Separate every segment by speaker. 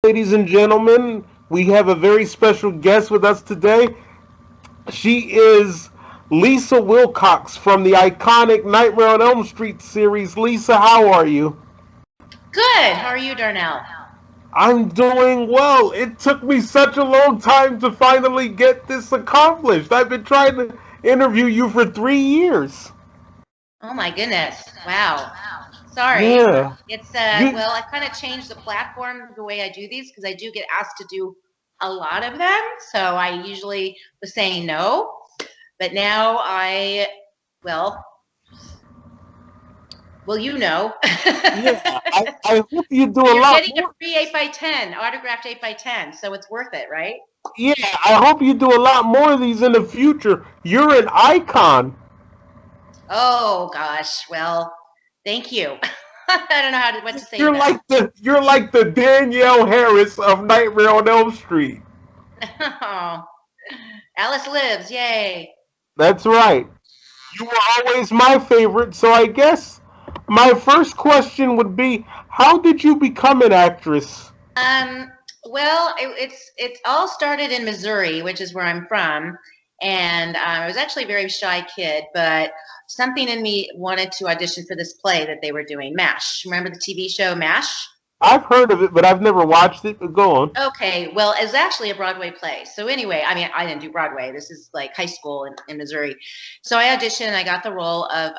Speaker 1: Ladies and gentlemen, we have a very special guest with us today. She is Lisa Wilcox from the iconic Nightmare on Elm Street series. Lisa, how are you?
Speaker 2: Good. How are you, Darnell?
Speaker 1: I'm doing well. It took me such a long time to finally get this accomplished. I've been trying to interview you for 3 years.
Speaker 2: Oh my goodness. Wow. Sorry.
Speaker 1: Yeah.
Speaker 2: It's
Speaker 1: You,
Speaker 2: well, I kind of changed the platform the way I do these because I do get asked to do a lot of them. So I usually was saying no, but now well, well, you know.
Speaker 1: yeah. I hope you do a
Speaker 2: You're
Speaker 1: lot
Speaker 2: getting a
Speaker 1: more.
Speaker 2: free 8 by 10 autographed 8 by 10, so it's worth it, right?
Speaker 1: Yeah, I hope you do a lot more of these in the future. You're an icon.
Speaker 2: Oh gosh. Well, thank you. I don't know what to say to
Speaker 1: You're
Speaker 2: that.
Speaker 1: like the Danielle Harris of Nightmare on Elm Street.
Speaker 2: Oh, Alice lives. Yay.
Speaker 1: That's right. You were always my favorite, so I guess my first question would be, how did you become an actress?
Speaker 2: Um, well, it's all started in Missouri, which is where I'm from, and I was actually a very shy kid, but something in me wanted to audition for this play that they were doing, MASH. Remember the TV show MASH?
Speaker 1: I've heard of it, but I've never watched it. But go on.
Speaker 2: Okay, well, it's actually a Broadway play. So anyway, I mean, I didn't do Broadway. This is like high school in Missouri. So I auditioned and I got the role of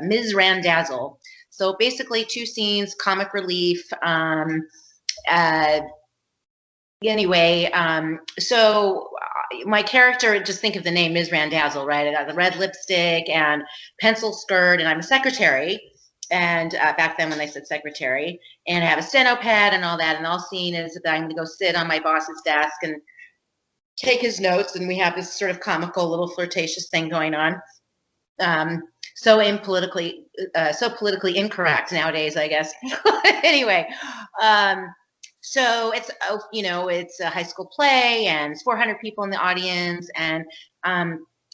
Speaker 2: Ms. Randazzle. So basically, two scenes, comic relief. Uh, anyway, so my character, just think of the name Ms. Randazzle, right? I got the red lipstick and pencil skirt, and I'm a secretary. And back then when they said secretary, and I have a steno pad and all that, and all seen is that I'm going to go sit on my boss's desk and take his notes, and we have this sort of comical little flirtatious thing going on. Um, so politically incorrect nowadays, I guess. Anyway, um, so it's a high school play, and it's 400 people in the audience, and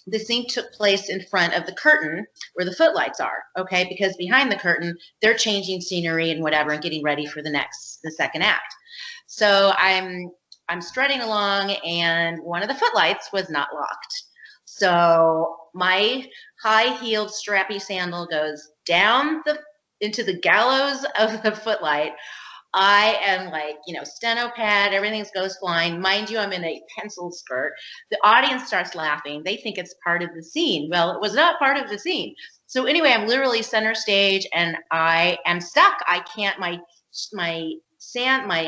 Speaker 2: the scene took place in front of the curtain where the footlights are, okay? Because behind the curtain, they're changing scenery and whatever and getting ready for the second act. So I'm strutting along, and one of the footlights was not locked. So my high-heeled strappy sandal goes down into the gallows of the footlight. I am like, steno pad, everything goes flying. Mind you, I'm in a pencil skirt. The audience starts laughing. They think it's part of the scene. Well, it was not part of the scene. So anyway, I'm literally center stage and I am stuck. I can't, my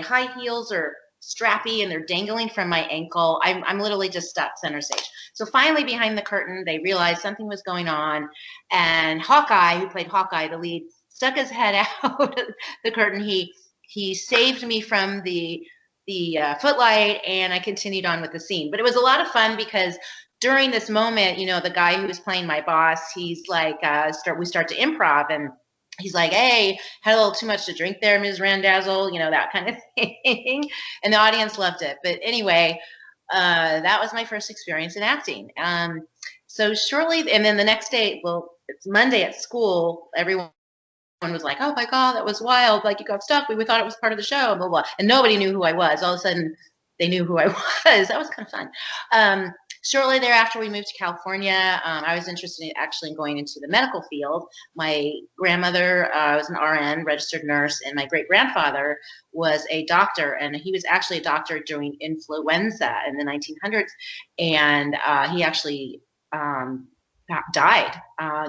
Speaker 2: high heels are strappy and they're dangling from my ankle. I'm literally just stuck center stage. So finally behind the curtain, they realized something was going on. And Hawkeye, who played Hawkeye, the lead, stuck his head out of the curtain. He saved me from the footlight, and I continued on with the scene. But it was a lot of fun because during this moment, the guy who was playing my boss, he's like, we start to improv, and he's like, "Hey, had a little too much to drink there, Ms. Randazzle," that kind of thing. And the audience loved it. But anyway, that was my first experience in acting. So shortly, and then the next day, well, it's Monday at school, everyone was like, "Oh my God, that was wild. Like you got stuck. We thought it was part of the show, blah, blah." And nobody knew who I was. All of a sudden they knew who I was. That was kind of fun. Shortly thereafter, we moved to California. I was interested in actually going into the medical field. My grandmother was an RN, registered nurse, and my great-grandfather was a doctor, and he was actually a doctor during influenza in the 1900s, and he actually died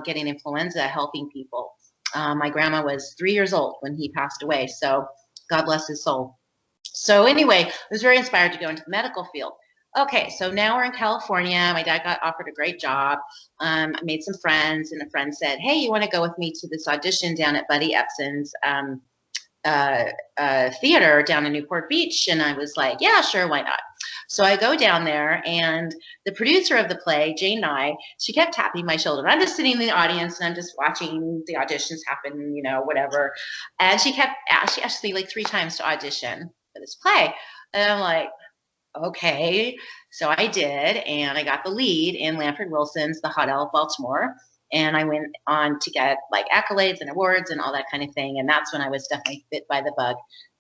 Speaker 2: getting influenza, helping people. My grandma was 3 years old when he passed away, so God bless his soul. So anyway, I was very inspired to go into the medical field. Okay, so now we're in California. My dad got offered a great job. I made some friends, and a friend said, "Hey, you want to go with me to this audition down at Buddy Ebsen's theater down in Newport Beach?" And I was like, "Yeah, sure, why not?" So I go down there, and the producer of the play, Jane Nye, she kept tapping my shoulder. I'm just sitting in the audience, and I'm just watching the auditions happen, whatever. And she asked me like 3 times to audition for this play. And I'm like, okay. So I did, and I got the lead in Lanford Wilson's The Hot L of Baltimore. And I went on to get like accolades and awards and all that kind of thing. And that's when I was definitely bit by the bug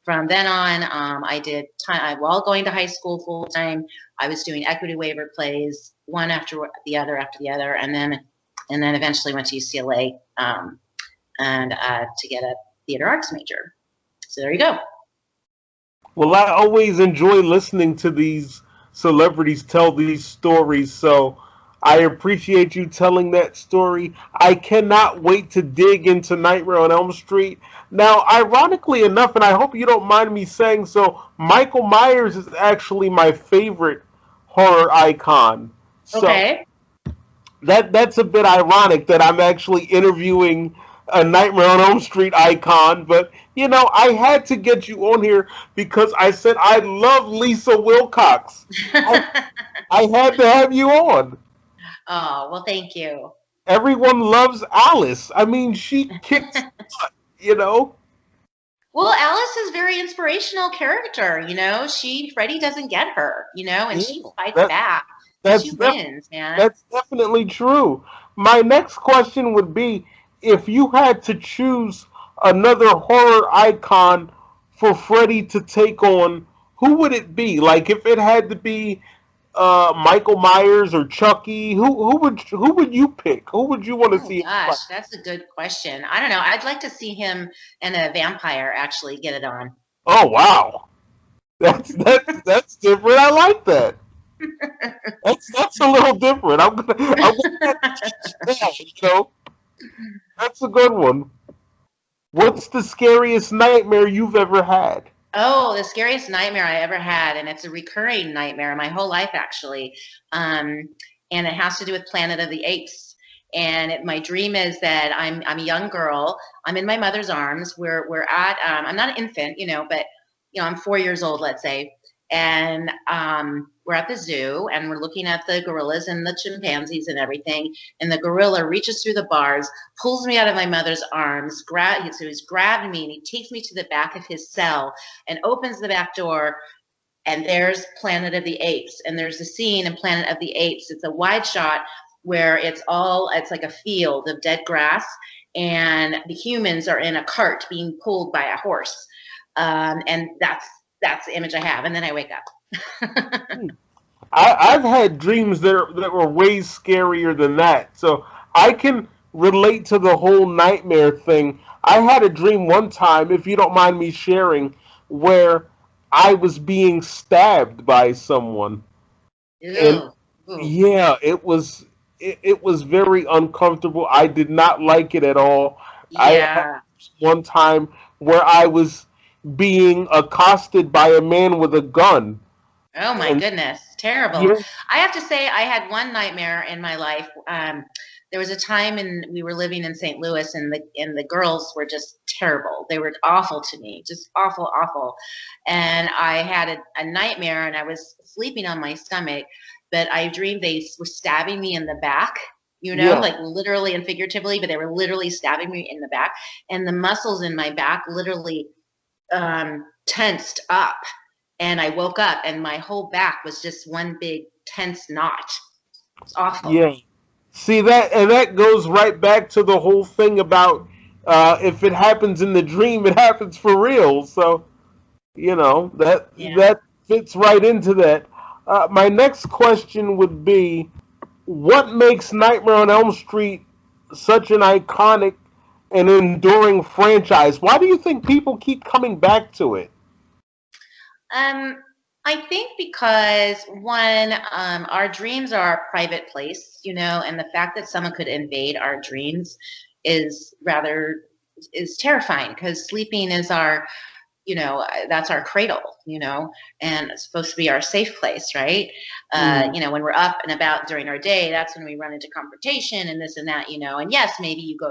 Speaker 2: from then on, I did time while going to high school full time. I was doing equity waiver plays, one after the other, and then eventually went to UCLA and to get a theater arts major. So there you go.
Speaker 1: Well, I always enjoy listening to these celebrities tell these stories, so I appreciate you telling that story. I cannot wait to dig into Nightmare on Elm Street. Now, ironically enough, and I hope you don't mind me saying so, Michael Myers is actually my favorite horror icon. So
Speaker 2: Okay.
Speaker 1: that's a bit ironic that I'm actually interviewing a Nightmare on Elm Street icon, but you know, I had to get you on here because I said I love Lisa Wilcox. I had to have you on.
Speaker 2: Oh, well, thank you.
Speaker 1: Everyone loves Alice. I mean, she kicks butt, you know?
Speaker 2: Well, Alice is a very inspirational character, you know. Freddie doesn't get her, you know, and
Speaker 1: Yeah,
Speaker 2: she fights
Speaker 1: that,
Speaker 2: back. And
Speaker 1: that's
Speaker 2: she wins, man.
Speaker 1: that's definitely true. My next question would be if you had to choose another horror icon for Freddy to take on, who would it be? Like if it had to be Michael Myers or Chucky, who would you pick? Who would you want to
Speaker 2: Oh
Speaker 1: see?
Speaker 2: gosh, that's a good question. I don't know. I'd like to see him and a vampire actually get it on.
Speaker 1: Oh wow, that's different. I like that. That's a little different. I'm gonna that, you know. That's a good one. What's the scariest nightmare you've ever had?
Speaker 2: Oh, the scariest nightmare I ever had, and it's a recurring nightmare my whole life actually. And it has to do with Planet of the Apes. And my dream is that I'm a young girl. I'm in my mother's arms. We're at I'm not an infant, you know, but you know I'm 4 years old, let's say, and we're at the zoo and we're looking at the gorillas and the chimpanzees and everything. And the gorilla reaches through the bars, pulls me out of my mother's arms, so he's grabbed me and he takes me to the back of his cell and opens the back door. And there's Planet of the Apes. And there's a scene in Planet of the Apes. It's a wide shot where it's like a field of dead grass and the humans are in a cart being pulled by a horse. And that's the image I have. And then I wake up.
Speaker 1: I've had dreams that were way scarier than that, so I can relate to the whole nightmare thing. I had a dream one time, if you don't mind me sharing, where I was being stabbed by someone, and
Speaker 2: Ew. Ooh.
Speaker 1: yeah, it was very uncomfortable. I did not like it at all. I had
Speaker 2: Yeah.
Speaker 1: one time where I was being accosted by a man with a gun,
Speaker 2: Oh my
Speaker 1: and
Speaker 2: goodness, terrible.
Speaker 1: yeah,
Speaker 2: I have to say, I had one nightmare in my life. There was a time, and we were living in St. Louis, and the girls were just terrible. They were awful to me, just awful, awful. And I had a nightmare, and I was sleeping on my stomach, but I dreamed they were stabbing me in the back. You know,
Speaker 1: yeah,
Speaker 2: like literally and figuratively, but they were literally stabbing me in the back, and the muscles in my back literally tensed up. And I woke up and my whole back was just one big tense knot. It's awful.
Speaker 1: yeah. See that, and that goes right back to the whole thing about if it happens in the dream, it happens for real. So you know
Speaker 2: Yeah.
Speaker 1: that fits right into that. My next question would be, what makes Nightmare on Elm Street such an iconic and enduring franchise? Why do you think people keep coming back to it?
Speaker 2: Um, I think because one, our dreams are our private place, you know, and the fact that someone could invade our dreams is rather is terrifying because sleeping is our, you know, that's our cradle, you know, and it's supposed to be our safe place, right?
Speaker 1: Mm,
Speaker 2: You know, when we're up and about during our day, that's when we run into confrontation and this and that, you know. And yes, maybe you go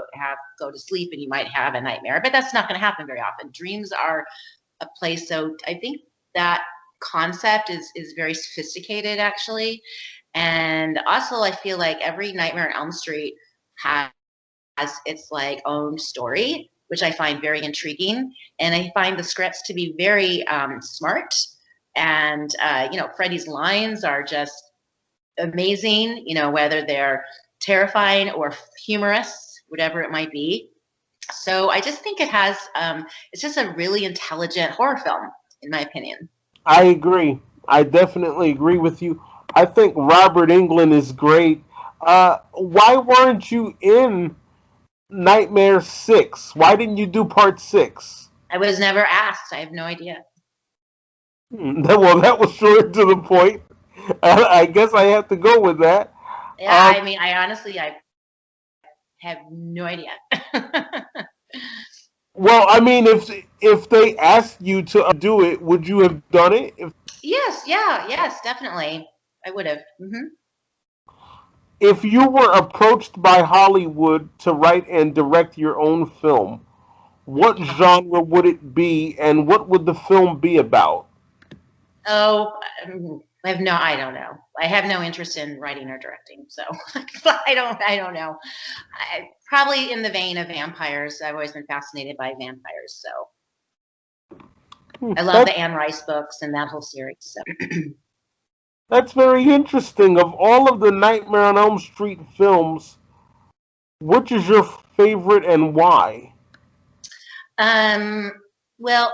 Speaker 2: to sleep and you might have a nightmare, but that's not going to happen very often. Dreams are a place. So I think that concept is very sophisticated actually. And also I feel like every Nightmare on Elm Street has its like own story, which I find very intriguing. And I find the scripts to be very smart. And you know, Freddie's lines are just amazing, you know, whether they're terrifying or humorous, whatever it might be. So I just think it has, it's just a really intelligent horror film, in my opinion.
Speaker 1: I agree. I definitely agree with you. I think Robert Englund is great. Why weren't you in Nightmare 6? Why didn't you do part 6?
Speaker 2: I was never asked. I have no idea.
Speaker 1: Well, that was short to the point. I guess I have to go with that.
Speaker 2: Yeah,
Speaker 1: Um,
Speaker 2: I mean, I honestly, I have no idea.
Speaker 1: well, I mean, if they asked you to do it, would you have done it?
Speaker 2: Yes, yeah, yes, definitely. I would have.
Speaker 1: If you were approached by Hollywood to write and direct your own film, what genre would it be, and what would the film be about?
Speaker 2: Oh, I don't know. I have no interest in writing or directing, so I don't know. Probably in the vein of vampires. I've always been fascinated by vampires, so I love
Speaker 1: That,
Speaker 2: the Anne Rice books and that whole series. So,
Speaker 1: that's very interesting. Of all of the Nightmare on Elm Street films, which is your favorite and why?
Speaker 2: um, well,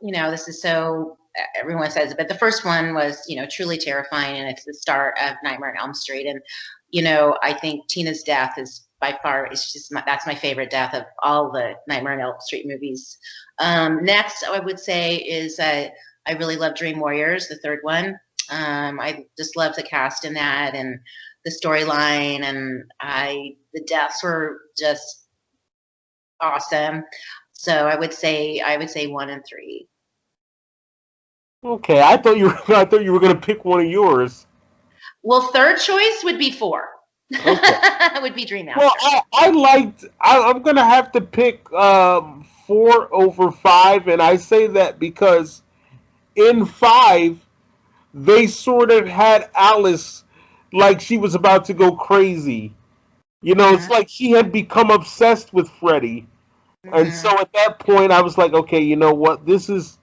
Speaker 2: this is so everyone says it, but the first one was, truly terrifying, and it's the start of Nightmare on Elm Street, and I think Tina's death is by far, it's just that's my favorite death of all the Nightmare on Elm Street movies. Next, I would say is I really love Dream Warriors, the third one. I just love the cast in that and the storyline, and the deaths were just awesome. So I would say 1 and 3.
Speaker 1: Okay, I thought you were, I thought you were going to pick one of yours.
Speaker 2: Well, third choice would be 4.
Speaker 1: Okay.
Speaker 2: Would be Dream
Speaker 1: Well,
Speaker 2: Master.
Speaker 1: I'm going to have to pick 4 over 5, and I say that because in 5, they sort of had Alice like she was about to go crazy. It's
Speaker 2: Hmm.
Speaker 1: like she had become obsessed with Freddy. And so
Speaker 2: Hmm.
Speaker 1: at that point I was like, okay, you know what? This is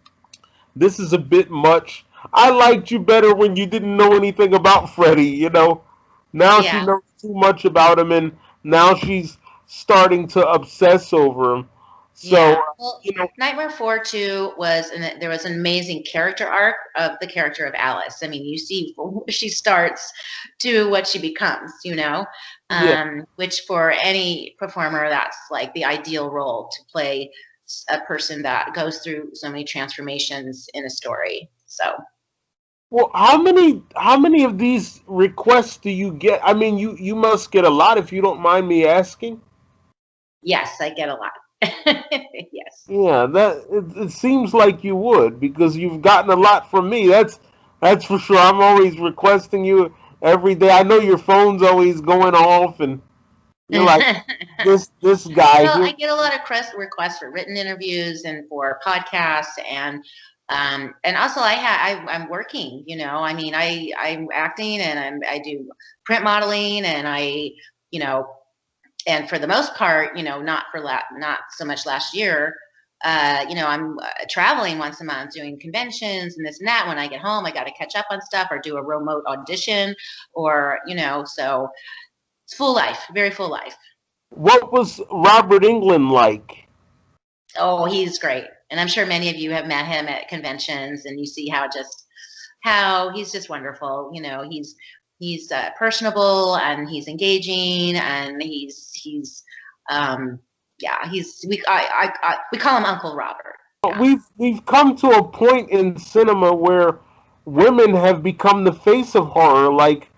Speaker 1: a bit much. I liked you better when you didn't know anything about Freddy. Now she
Speaker 2: Yeah.
Speaker 1: knows too much about him, and now she's starting to obsess over him. So,
Speaker 2: Yeah. Well,
Speaker 1: you know,
Speaker 2: Nightmare 4 too was, and there was an amazing character arc of the character of Alice. I mean, you see from where she starts to what she becomes,
Speaker 1: yeah.
Speaker 2: which for any performer, that's like the ideal role to play a person that goes through so many transformations in a story. So,
Speaker 1: Well, how many of these requests do you get? I mean, you must get a lot if you don't mind me asking.
Speaker 2: yes, I get a lot. Yes.
Speaker 1: Yeah, it seems like you would because you've gotten a lot from me. That's for sure. I'm always requesting you every day. I know your phone's always going off, and you're like this guy
Speaker 2: Well,
Speaker 1: here.
Speaker 2: I get a lot of requests for written interviews and for podcasts, and also I'm working. I mean, I'm acting, and I do print modeling, and you know and for the most part, not so much last year. I'm traveling once a month, doing conventions and this and that. When I get home, I got to catch up on stuff or do a remote audition, or so it's full life, very full life.
Speaker 1: What was Robert England like?
Speaker 2: Oh, he's great. And I'm sure many of you have met him at conventions, and you see how he's just wonderful. He's personable, and he's engaging, and he's yeah, we call him Uncle Robert. Yeah.
Speaker 1: We've come to a point in cinema where women have become the face of horror, like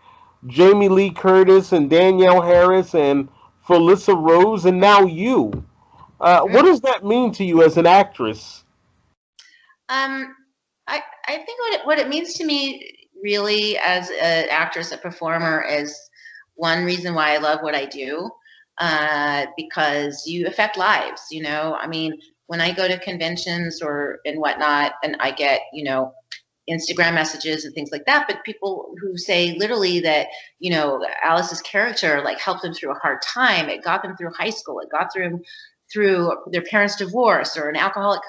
Speaker 1: Jamie Lee Curtis and Danielle Harris and Felissa Rose, and now you. What
Speaker 2: Mm.
Speaker 1: does that mean to you as an actress?
Speaker 2: Um, I think what it means to me really as an actress, a performer, is one reason why I love what I do, because you affect lives. I mean, when I go to conventions or and whatnot, and I get Instagram messages and things like that, but people who say literally that Alice's character like helped them through a hard time. It got them through high school. It got them through their parents' divorce or an alcoholic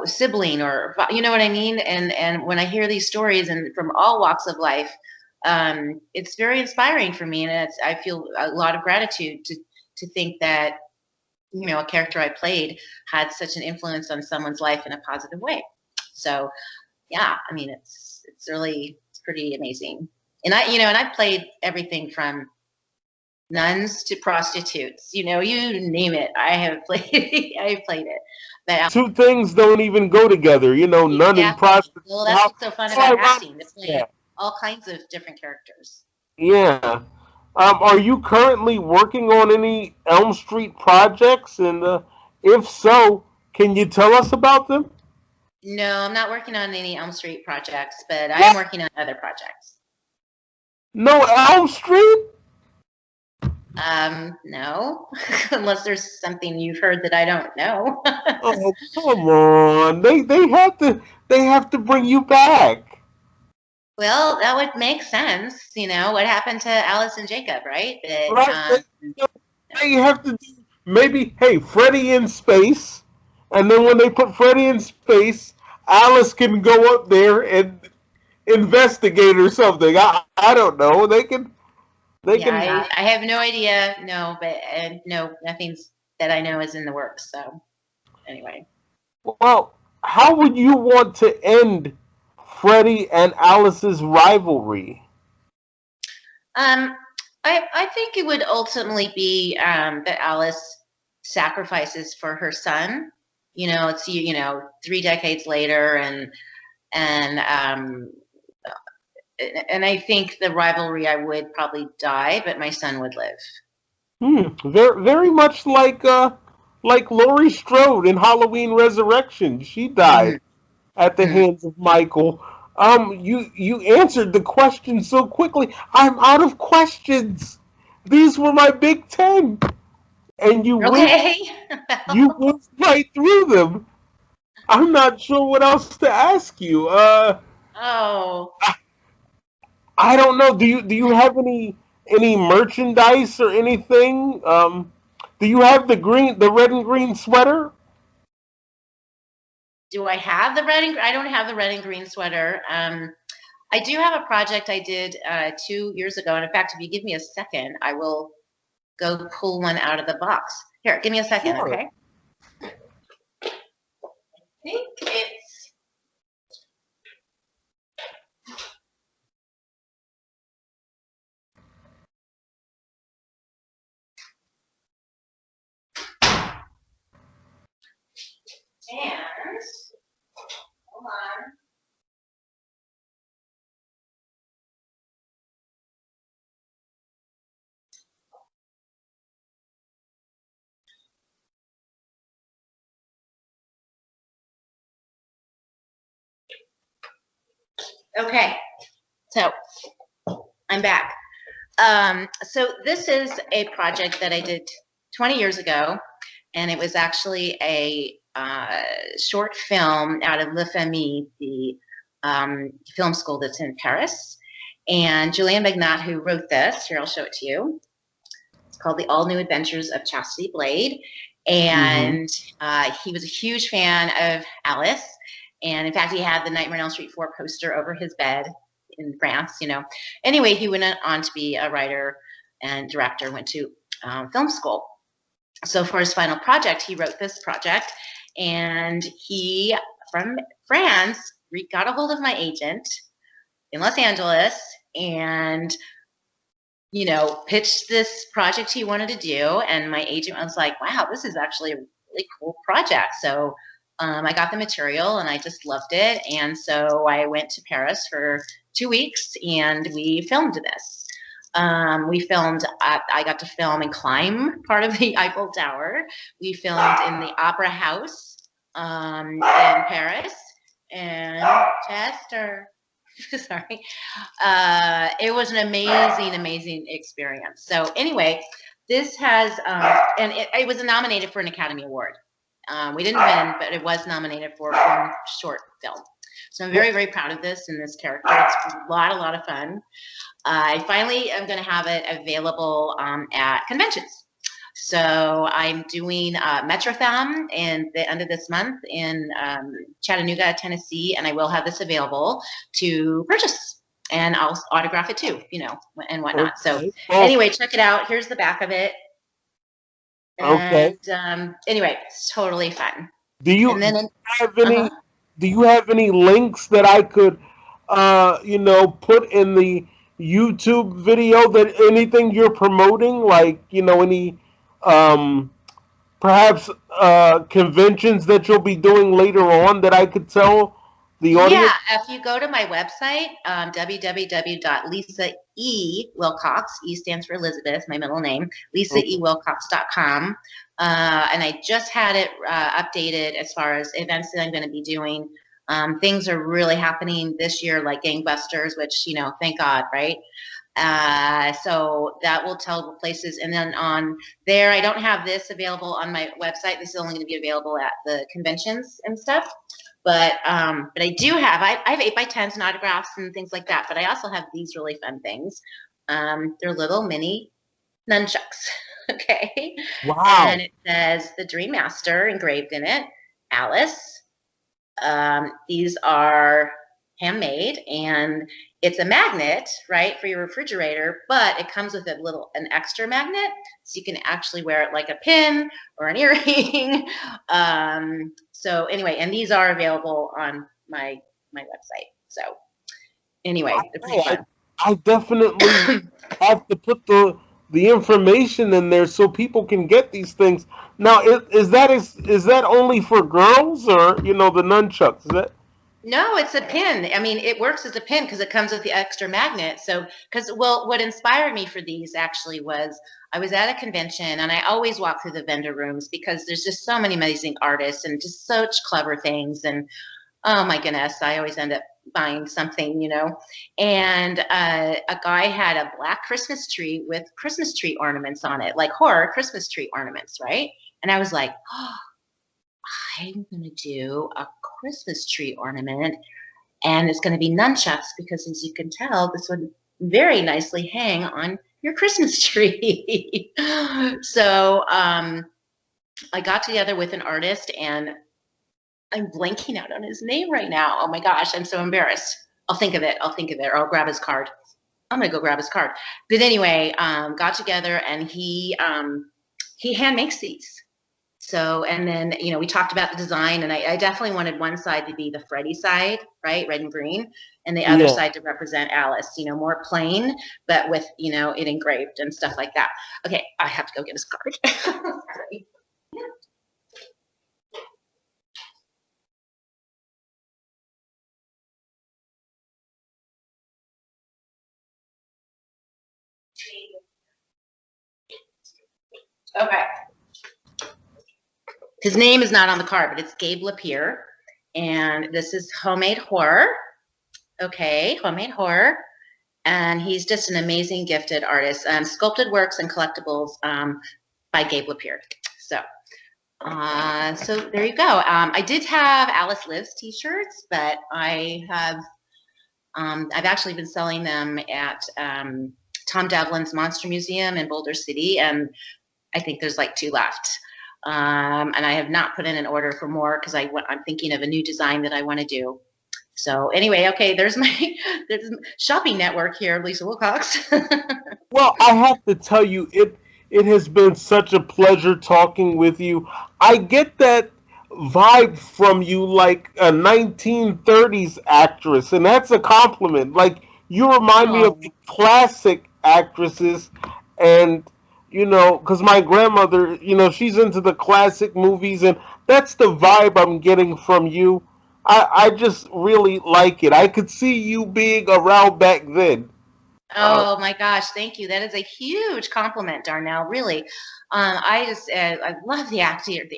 Speaker 2: sibling, or what I mean. And when I hear these stories and from all walks of life, it's very inspiring for me, and I feel a lot of gratitude to think that you know, a character I played had such an influence on someone's life in a positive way. So yeah, I mean, it's pretty amazing. And I've played everything from nuns to prostitutes, you know, you name it. I have played it. But
Speaker 1: Two things don't even go together, you know, nun and
Speaker 2: exactly.
Speaker 1: prostitute.
Speaker 2: Well, that's what's so fun about acting, to play
Speaker 1: Yeah.
Speaker 2: all kinds of different characters.
Speaker 1: Yeah. Are you currently working on any Elm Street projects? And if so, can you tell us about them?
Speaker 2: No, I'm not working on any Elm Street projects, but I am
Speaker 1: What?
Speaker 2: working on other projects.
Speaker 1: No Elm Street?
Speaker 2: No, unless there's something you've heard that I don't know.
Speaker 1: Oh, come on. They have to bring you back.
Speaker 2: Well, that would make sense. You know, what happened to Alice and Jacob, right? But,
Speaker 1: Right? They have to do maybe, hey, Freddy in space, and then when they put Freddy in space, Alice can go up there and investigate or something. I don't know. They
Speaker 2: yeah,
Speaker 1: can.
Speaker 2: I have no idea. No, but no, nothing's that I know is in the works. So anyway.
Speaker 1: Well, how would you want to end Freddy and Alice's rivalry?
Speaker 2: Um, I think it would ultimately be that Alice sacrifices for her son. You know, it's 3 decades later, and and I think the rivalry, I would probably die, but my son would live.
Speaker 1: Very, very much like Laurie Strode in Halloween Resurrection. She
Speaker 2: Mm-hmm.
Speaker 1: died at the
Speaker 2: Mm-hmm.
Speaker 1: hands of Michael. You answered the question so quickly. I'm out of questions. These were my Big Ten, and
Speaker 2: Okay.
Speaker 1: you whizzed right through them. I'm not sure what else to ask you.
Speaker 2: Oh.
Speaker 1: I don't know. Do you have any merchandise or anything? Do you have the red and green sweater?
Speaker 2: Do I have the red and I don't have the red and green sweater. I do have a project I did 2 years ago, and in fact, if you give me a second, I will go pull one out of the box. Here, give me a second,
Speaker 1: Sure.
Speaker 2: okay? I think it's and hold on. Okay, so I'm back. So this is a project that I did 20 years ago, and it was actually a short film out of Le Famille, the film school that's in Paris. And Julien Magnat, who wrote this, here I'll show it to you. It's called The All New Adventures of Chastity Blade. And he was a huge fan of Alice. And in fact, he had the Nightmare on Elm Street 4 poster over his bed in France, you know. Anyway, he went on to be a writer and director, went to film school. So for his final project, he wrote this project, and he, from France, got a hold of my agent in Los Angeles and, you know, pitched this project he wanted to do. And my agent was like, wow, this is actually a really cool project. So I got the material and I just loved it. And so I went to Paris for 2 weeks and we filmed this. I got to film and climb part of the Eiffel Tower. We filmed in the Opera House in Paris and Chester. Sorry. It was an amazing, amazing experience. So anyway, this has, and it was nominated for an Academy Award. We didn't win, but it was nominated for film short film. So I'm very, very proud of this and this character. It's a lot of fun. I finally am going to have it available at conventions. So I'm doing Metrothon in the end of this month in Chattanooga, Tennessee, and I will have this available to purchase. And I'll autograph it too, you know, and whatnot. So anyway, check it out. Here's the back of it.
Speaker 1: Okay.
Speaker 2: And anyway, it's totally fun.
Speaker 1: Do you
Speaker 2: And then,
Speaker 1: have
Speaker 2: uh-huh.
Speaker 1: any? Do you have any links that I could, put in the YouTube video? That anything you're promoting, like any, um, perhaps conventions that you'll be doing later on that I could tell the
Speaker 2: Yeah,
Speaker 1: audience?
Speaker 2: if you go to my website, www.lisaewilcox, E stands for Elizabeth, my middle name,
Speaker 1: Okay.
Speaker 2: lisaewilcox.com. And I just had it updated as far as events that I'm going to be doing. Things are really happening this year, like gangbusters, which, thank God, right? So that will tell the places. And then on there, I don't have this available on my website. This is only going to be available at the conventions and stuff. But I do have 8x10s and autographs and things like that. But I also have these really fun things. They're little mini nunchucks. Okay. And
Speaker 1: Wow.
Speaker 2: it says the Dream Master engraved in it, Alice. These are handmade, and it's a magnet, right, for your refrigerator, but it comes with an extra magnet, so you can actually wear it like a pin or an earring. So anyway, and these are available on my website. So anyway, they're pretty
Speaker 1: Oh,
Speaker 2: fun.
Speaker 1: I definitely have to put the information in there so people can get these things. Now, is that only for girls, or the nunchucks? Is that
Speaker 2: No, it's a pin. I mean, it works as a pin because it comes with the extra magnet. So, what inspired me for these actually was I was at a convention, and I always walk through the vendor rooms because there's just so many amazing artists and just such clever things. And oh my goodness, I always end up buying something. And a guy had a black Christmas tree with Christmas tree ornaments on it, like horror Christmas tree ornaments, right? And I was like, oh, I'm going to do a Christmas tree ornament, and it's going to be nunchucks because, as you can tell, this would very nicely hang on your Christmas tree. So I got together with an artist, and I'm blanking out on his name right now. Oh my gosh, I'm so embarrassed. I'll think of it. Or I'll grab his card. I'm gonna go grab his card. But anyway, got together, and he hand makes these. So, and then, we talked about the design, and I definitely wanted one side to be the Freddy side, right, red and green, and the other
Speaker 1: yeah?
Speaker 2: side to represent Alice, more plain, but with, it engraved and stuff like that. Okay, I have to go get his card. Sorry. Okay. His name is not on the card, but it's Gabe Lapierre, and this is Homemade Horror. Okay, Homemade Horror. And he's just an amazing, gifted artist. Sculpted works and collectibles by Gabe Lapierre. So there you go. I did have Alice Lives T-shirts, but I've actually been selling them at Tom Devlin's Monster Museum in Boulder City, and I think there's like 2 left. And I have not put in an order for more because I'm thinking of a new design that I want to do. So anyway, okay, there's there's shopping network here, Lisa Wilcox.
Speaker 1: Well, I have to tell you, it has been such a pleasure talking with you. I get that vibe from you, like a 1930s actress, and that's a compliment. Like, you remind me of the
Speaker 2: Oh,
Speaker 1: classic actresses, and because my grandmother, she's into the classic movies, and that's the vibe I'm getting from you. I just really like it. I could see you being around back then. Uh,
Speaker 2: oh my gosh, thank you. That is a huge compliment, Darnell. Really, I love the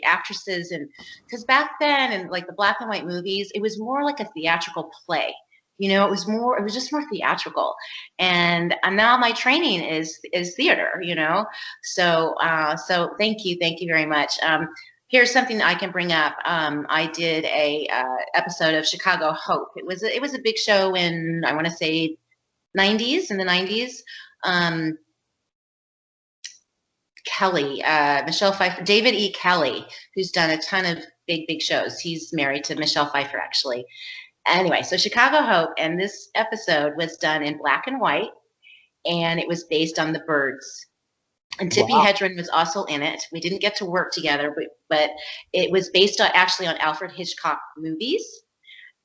Speaker 2: actresses, and because back then, and like the black and white movies, it was more like a theatrical play. It was just more theatrical, and now my training is theater. So thank you very much. Here's something I can bring up. I did a episode of Chicago Hope. It was a big show in, I want to say, in the 90s. Um, Kelly, Michelle Pfeiffer, David E. Kelly, who's done a ton of big shows. He's married to Michelle Pfeiffer, actually. Anyway, so Chicago Hope, and this episode was done in black and white, and it was based on the Birds And Tippi
Speaker 1: Wow.
Speaker 2: Hedren was also in it. We didn't get to work together, but it was based on actually on Alfred Hitchcock movies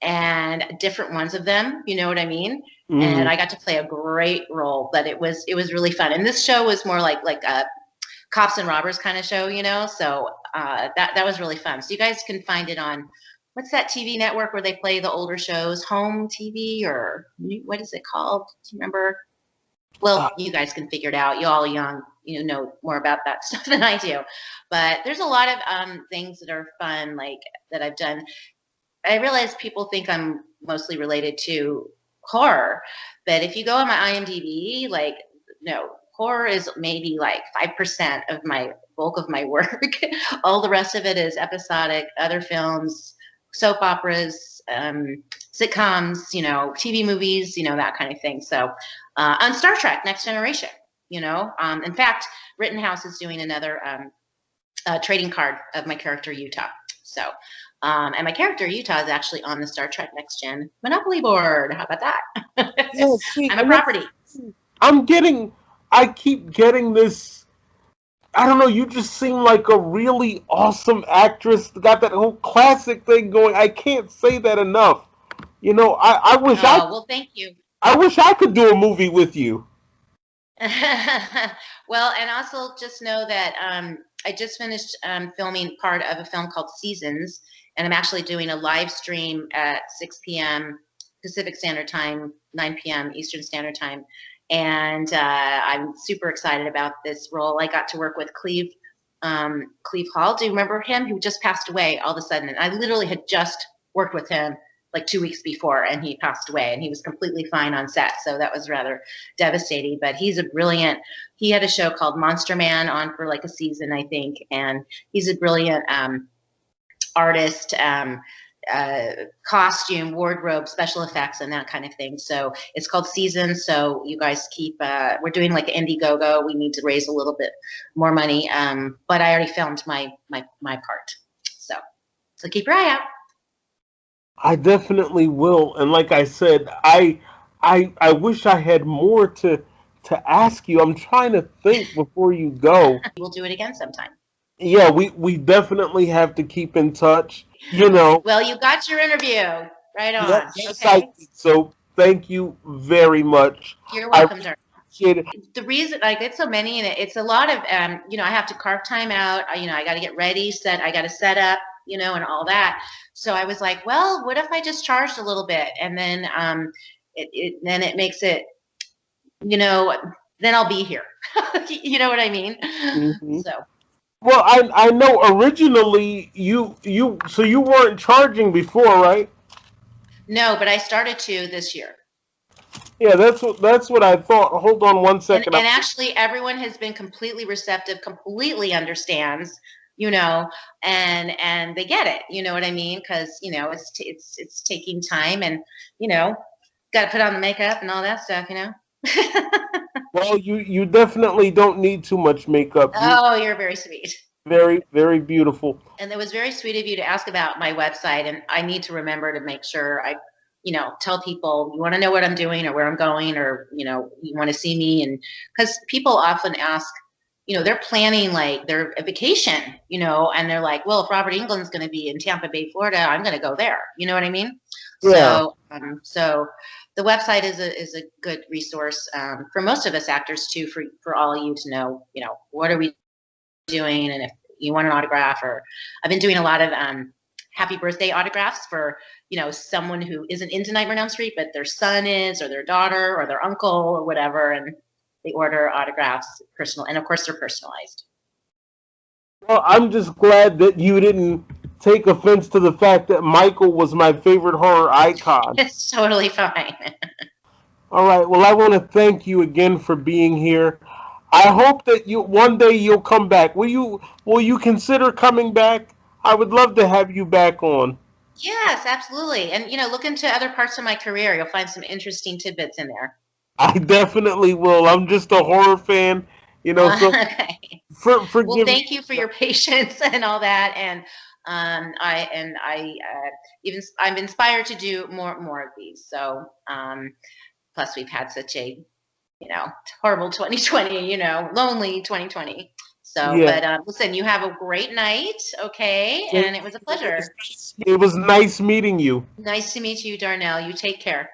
Speaker 2: and different ones of them. You know what I mean? And
Speaker 1: Hmm.
Speaker 2: I got to play a great role, but it was really fun. And this show was more like a cops and robbers kind of show, So that was really fun. So you guys can find it on what's that TV network where they play the older shows? Home TV or what is it called? Do you remember?
Speaker 1: Uh,
Speaker 2: Well, you guys can figure it out. You all young, know more about that stuff than I do. But there's a lot of things that are fun, like that I've done. I realize people think I'm mostly related to horror, but if you go on my IMDb, like, no, horror is maybe like 5% of my bulk of my work. All the rest of it is episodic, other films, soap operas, sitcoms, TV movies, that kind of thing. So, on Star Trek: Next Generation, in fact, Rittenhouse is doing another trading card of my character Yuta. So, and my character Utah is actually on the Star Trek Next Gen Monopoly board. How about that?
Speaker 1: yeah, see,
Speaker 2: I'm a
Speaker 1: and that's,
Speaker 2: property.
Speaker 1: I'm getting, I keep getting this. I don't know. You just seem like a really awesome actress. Got that whole classic thing going. I can't say that enough. I wish
Speaker 2: Oh, well, thank you.
Speaker 1: I wish I could do a movie with you.
Speaker 2: Well, and also just know that I just finished filming part of a film called Seasons, and I'm actually doing a live stream at 6 p.m. Pacific Standard Time, 9 p.m. Eastern Standard Time. And I'm super excited about this role. I got to work with Cleve Hall. Do you remember him? Who just passed away all of a sudden. And I literally had just worked with him like 2 weeks before, and he passed away, and he was completely fine on set. So that was rather devastating. But he's a brilliant. He had a show called Monster Man on for like a season, I think, and he's a brilliant artist. Costume, wardrobe, special effects, and that kind of thing. So it's called Seasons. So you guys keep. We're doing like Indiegogo. We need to raise a little bit more money. But I already filmed my part. So keep your eye out.
Speaker 1: I definitely will. And like I said, I wish I had more to ask you. I'm trying to think before you go.
Speaker 2: We'll do it again sometime.
Speaker 1: Yeah, we definitely have to keep in touch. You know,
Speaker 2: Well, you got your interview. Right
Speaker 1: yes,
Speaker 2: on.
Speaker 1: yes, I
Speaker 2: Okay.
Speaker 1: did. So thank you very much.
Speaker 2: You're
Speaker 1: I
Speaker 2: welcome,
Speaker 1: really
Speaker 2: Darn.
Speaker 1: appreciate it.
Speaker 2: The reason I get so many, and it's a lot of I have to carve time out. I got to get ready, I got to set up, and all that. So I was like, well, what if I just charged a little bit, and then then it makes it, you know then I'll be here. You know what I mean?
Speaker 1: Hmm.
Speaker 2: So
Speaker 1: Well, I know originally you weren't charging before, right?
Speaker 2: no, but I started to this year.
Speaker 1: Yeah, that's what I thought. Hold on one
Speaker 2: and
Speaker 1: second.
Speaker 2: and actually everyone has been completely receptive, completely understands, you know and they get it, you know what I mean, because it's taking time, and got to put on the makeup and all that stuff.
Speaker 1: Well, you definitely don't need too much makeup. You
Speaker 2: Oh, you're very sweet.
Speaker 1: very very beautiful.
Speaker 2: And it was very sweet of you to ask about my website, and I need to remember to make sure I tell people, you want to know what I'm doing or where I'm going, or you want to see me. And because people often ask, they're planning like their vacation, and they're like, well, if Robert England's going to be in Tampa Bay, Florida, I'm going to go there, you know what I mean?
Speaker 1: Yeah.
Speaker 2: So the website is a good resource for most of us actors too, for all of you to know, what are we doing, and if you want an autograph. Or I've been doing a lot of happy birthday autographs for someone who isn't into Nightmare on Elm Street, but their son is, or their daughter, or their uncle, or whatever, and they order autographs, personal, and of course they're personalized.
Speaker 1: Well, I'm just glad that you didn't take offense to the fact that Michael was my favorite horror icon.
Speaker 2: It's totally fine.
Speaker 1: All right. Well, I want to thank you again for being here. I hope that you one day you'll come back. Will you consider coming back? I would love to have you back on.
Speaker 2: Yes, absolutely. And look into other parts of my career. You'll find some interesting tidbits in there.
Speaker 1: I definitely will. I'm just a horror fan, so
Speaker 2: Okay. Well,
Speaker 1: forgive me.
Speaker 2: thank you for your patience and all that. And I even I'm inspired to do more of these. So plus we've had such a horrible 2020, lonely 2020. So,
Speaker 1: Yeah.
Speaker 2: but listen, you have a great night, okay? And it was a pleasure.
Speaker 1: It was nice meeting you.
Speaker 2: Nice to meet you, Darnell. You take care.